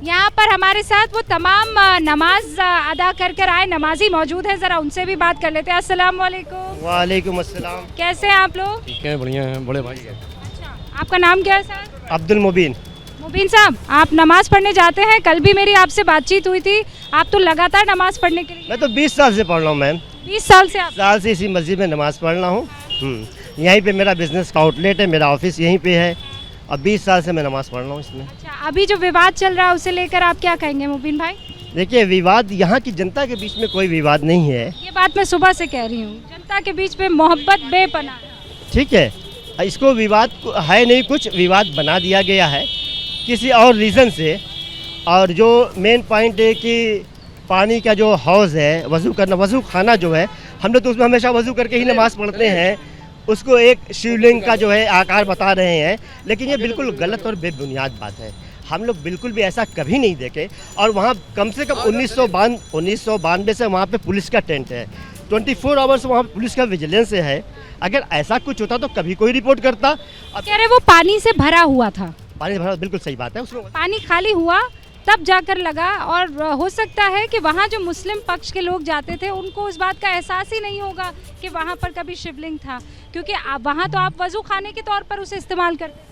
यहाँ पर हमारे साथ वो तमाम नमाज अदा कर कर आए नमाजी मौजूद है, जरा उनसे भी बात कर लेते हैं। अस्सलाम वालेकुम। वालेकुम अस्सलाम। कैसे हैं आप लोग? ठीक है, बढ़िया है, बड़े भाई है। अच्छा, आपका नाम क्या है सर? अब्दुल मुबीन। मुबीन साहब, आप नमाज पढ़ने जाते हैं? कल भी मेरी आपसे बातचीत हुई थी, आप तो लगातार नमाज पढ़ने के लिए। मैं तो 20 साल से पढ़ रहा हूँ मैम। 20 साल से आप? साल से इसी मस्जिद में नमाज पढ़ रहा हूँ। यहीं पे मेरा बिजनेस का आउटलेट है, मेरा ऑफिस यहीं पे है और 20 साल से मैं नमाज पढ़ रहा हूँ इसमें। अच्छा, अभी जो विवाद चल रहा है उसे लेकर आप क्या कहेंगे मुबीन भाई? देखिए, विवाद यहाँ की जनता के बीच में कोई विवाद नहीं है। ये बात मैं सुबह से कह रही हूँ, जनता के बीच में मोहब्बत बेपनाह है। ठीक है, इसको विवाद है नहीं, कुछ विवाद बना दिया गया है किसी और रीज़न से। और जो मेन पॉइंट है कि पानी का जो हौज़ है, वज़ू करना, वज़ू खाना जो है, हम लोग तो उसमें हमेशा वज़ू करके ही नमाज़ पढ़ते हैं। उसको एक शिवलिंग का जो है आकार बता रहे हैं, लेकिन ये बिल्कुल गलत और बेबुनियाद बात है। हम लोग बिल्कुल भी ऐसा कभी नहीं देखे। और वहाँ कम से कम 1992 से वहाँ पे पुलिस का टेंट है, 24 आवर्स वहाँ पुलिस का विजिलेंस है। अगर ऐसा कुछ होता तो कभी कोई रिपोर्ट करता। अब कह रहे वो पानी से भरा हुआ था। पानी भरा, बिल्कुल सही बात है। उसमें पानी खाली हुआ तब जाकर लगा, और हो सकता है कि वहाँ जो मुस्लिम पक्ष के लोग जाते थे उनको इस बात का एहसास ही नहीं होगा कि वहाँ पर कभी शिवलिंग था, क्योंकि वहाँ तो आप वज़ू खाने के तौर पर उसे इस्तेमाल करते।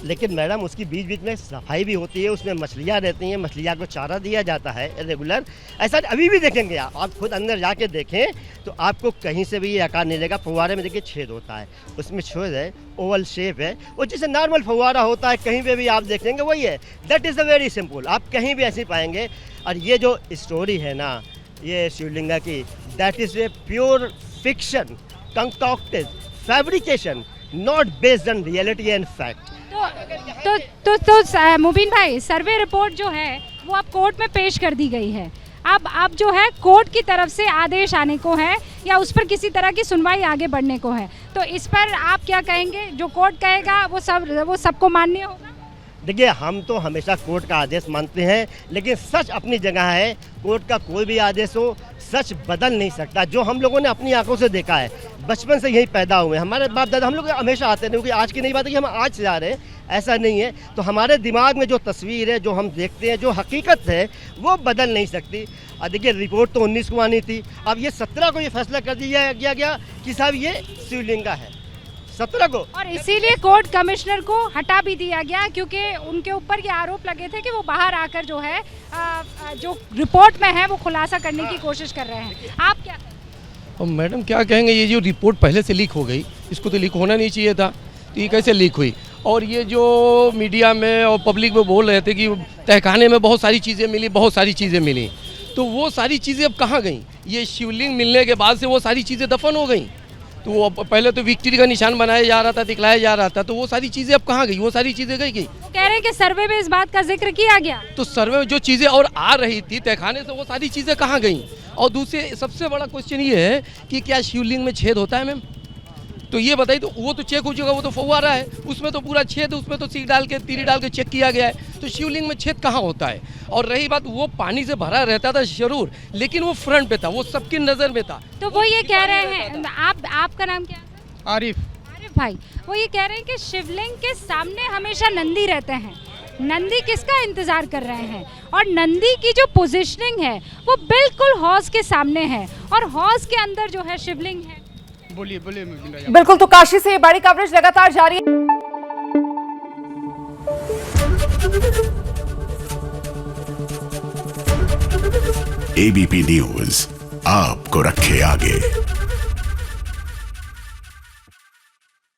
लेकिन मैडम, उसकी बीच बीच में सफाई भी होती है, उसमें मछलियाँ रहती हैं, मछलियाँ को चारा दिया जाता है रेगुलर। ऐसा अभी भी देखेंगे आप खुद अंदर जाके देखें तो आपको कहीं से भी ये आकार नहीं लगेगा। फव्वारे में देखिए छेद होता है, उसमें छेद है, ओवल शेप है, वो जैसे नॉर्मल फव्वारा होता है कहीं पे भी आप देखेंगे वही है। That is a very simple, आप कहीं भी ऐसे पाएंगे। और ये जो स्टोरी है ना, ये शिवलिंगा की, that is a pure fiction, concocted fabrication, not based on reality and fact. तो मुबीन भाई, सर्वे रिपोर्ट जो है वो अब कोर्ट में पेश कर दी गई है। अब जो है कोर्ट की तरफ से आदेश आने को है या उस पर किसी तरह की सुनवाई आगे बढ़ने को है, तो इस पर आप क्या कहेंगे? जो कोर्ट कहेगा वो सबको मान्य होगा? देखिए, हम तो हमेशा कोर्ट का आदेश मानते हैं, लेकिन सच अपनी जगह है। कोर्ट का कोई भी आदेश हो, सच बदल नहीं सकता। जो हम लोगों ने अपनी आंखों से देखा है, बचपन से यही पैदा हुए, हमारे बाप दादा हम लोग हमेशा आते हैं, क्योंकि आज की नहीं बात है कि हम आज से जा रहे हैं, ऐसा नहीं है। तो हमारे दिमाग में जो तस्वीर है, जो हम देखते हैं, जो हकीकत है, वो बदल नहीं सकती। और देखिए, रिपोर्ट तो 19 को आनी थी, अब ये 17 को ये फैसला कर दिया गया कि साहब ये शिवलिंगा है, 17 को। और इसीलिए कोर्ट कमिश्नर को हटा भी दिया गया, क्योंकि उनके ऊपर ये आरोप लगे थे कि वो बाहर आकर जो है जो रिपोर्ट में है वो खुलासा करने की कोशिश कर रहे हैं। आप क्या? और मैडम क्या कहेंगे, ये जो रिपोर्ट पहले से लीक हो गई, इसको तो लीक होना नहीं चाहिए था, तो ये कैसे लीक हुई? और ये जो मीडिया में और पब्लिक में बोल रहे थे कि तहखाने में बहुत सारी चीज़ें मिली, बहुत सारी चीज़ें मिली, तो वो सारी चीज़ें अब कहाँ गई? ये शिवलिंग मिलने के बाद से वो सारी चीज़ें दफन हो गई। तो वो पहले तो विक्ट्री का निशान बनाया जा रहा था, दिखलाया जा रहा था, तो वो सारी चीज़ें अब कहाँ गई? वो सारी चीज़ें गई। वो कह रहे हैं कि सर्वे में इस बात का जिक्र किया गया, तो सर्वे में जो चीज़ें और आ रही थी तहखाने से, वो सारी चीज़ें कहाँ गई? और दूसरे सबसे बड़ा क्वेश्चन ये है कि क्या शिवलिंग में छेद होता है मैम? तो ये बताइए, तो वो तो चेक हो चुका, वो तो फव्वारा है, उसमें तो पूरा छेद, उसमें तो तीरी डाल के चेक किया गया है, तो शिवलिंग में छेद कहाँ होता है? और रही बात, वो पानी से भरा रहता था जरूर, लेकिन वो फ्रंट पे था, वो सबकी नज़र में था। तो वो ये कह रहे हैं, आपका नाम क्या है? आरिफ भाई, वो ये कह रहे हैं कि शिवलिंग के सामने हमेशा नंदी रहते हैं, नंदी किसका इंतजार कर रहे हैं? और नंदी की जो पोजीशनिंग है वो बिल्कुल हौज के सामने है, और हौज के अंदर जो है शिवलिंग है। बोलिए बिल्कुल। तो काशी से ये बड़ी कवरेज लगातार जारी है। एबीपी न्यूज आपको रखे आगे।